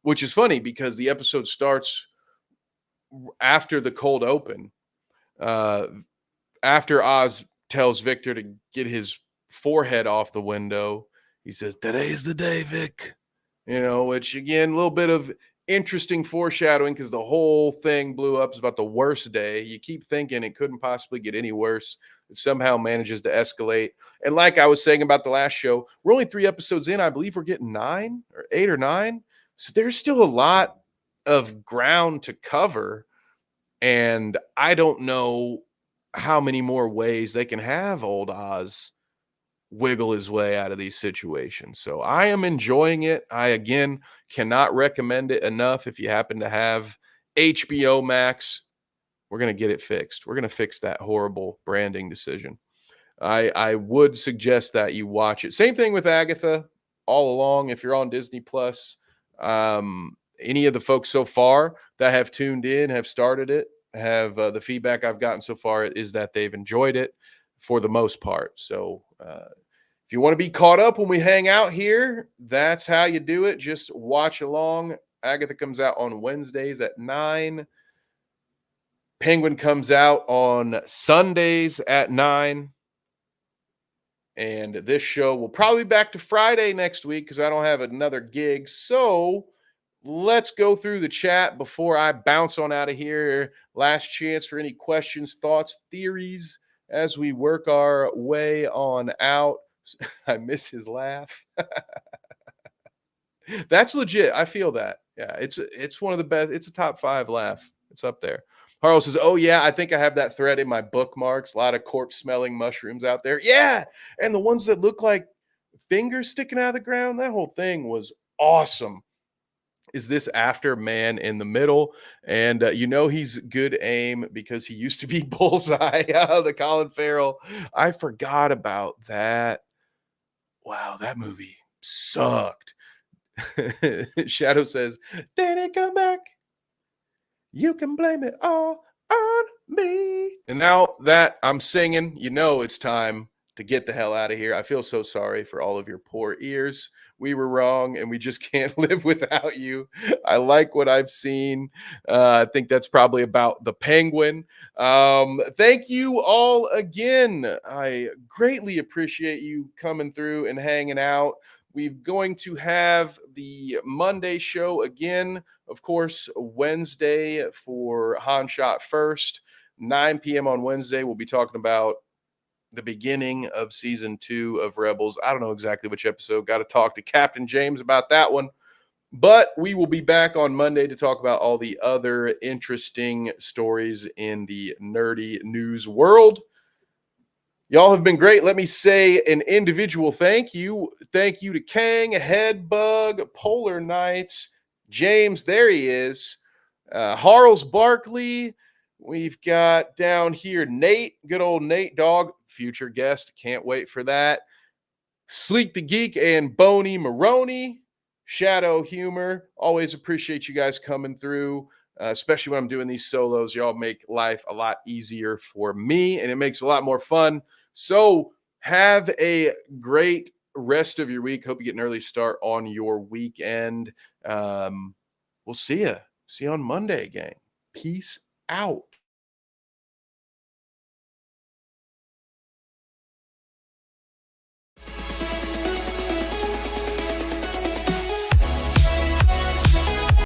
which is funny because the episode starts after the cold open. Uh, After Oz tells Victor to get his forehead off the window, he says, "Today's the day, Vic." You know, which again, a little bit of interesting foreshadowing because the whole thing blew up. It's about the worst day. You keep thinking it couldn't possibly get any worse. It somehow manages to escalate. And like I was saying about the last show, we're only 3 episodes in. I believe we're getting 9 or 8 or 9. So there's still a lot of ground to cover. And I don't know how many more ways they can have old Oz wiggle his way out of these situations. So I am enjoying it. I again cannot recommend it enough. If you happen to have HBO Max, we're going to get it fixed. We're going to fix that horrible branding decision. I would suggest that you watch it. Same thing with Agatha All Along. If you're on Disney Plus, any of the folks so far that have tuned in, have started it, have the feedback I've gotten so far is that they've enjoyed it for the most part. So if you want to be caught up when we hang out here, that's how you do it. Just watch along. Agatha comes out on Wednesdays at 9. Penguin comes out on Sundays at 9. And this show will probably be back to Friday next week because I don't have another gig. So let's go through the chat before I bounce on out of here. Last chance for any questions, thoughts, theories as we work our way on out. I miss his laugh. That's legit. I feel that. Yeah, it's one of the best. It's a top 5 laugh. It's up there. Harlow says, "Oh yeah, I think I have that thread in my bookmarks. A lot of corpse smelling mushrooms out there. Yeah, and the ones that look like fingers sticking out of the ground. That whole thing was awesome." Is this after Man in the Middle? And he's good aim because he used to be Bullseye. The Colin Farrell. I forgot about that. Wow, that movie sucked. Shadow says, "Did it come back? You can blame it all on me." And now that I'm singing, it's time to get the hell out of here. I feel so sorry for all of your poor ears. We were wrong and we just can't live without you. I like what I've seen. I think that's probably about the Penguin. Thank you all again. I greatly appreciate you coming through and hanging out. We're going to have the Monday show again, of course, Wednesday for Han Shot First, 9 p.m. on Wednesday. We'll be talking about the beginning of season 2 of Rebels. I don't know exactly which episode. Got to talk to Captain James about that one. But we will be back on Monday to talk about all the other interesting stories in the nerdy news world. Y'all have been great. Let me say an individual thank you. Thank you to Kang, Headbug, Polar Knights, James, there he is, Harles Barkley. We've got down here Nate, good old Nate Dog, future guest. Can't wait for that. Sleek the Geek and Boney Maroney, Shadow Humor. Always appreciate you guys coming through. Especially when I'm doing these solos, y'all make life a lot easier for me and it makes it a lot more fun. So have a great rest of your week. Hope you get an early start on your weekend. We'll see you. See you on Monday, gang. Peace out.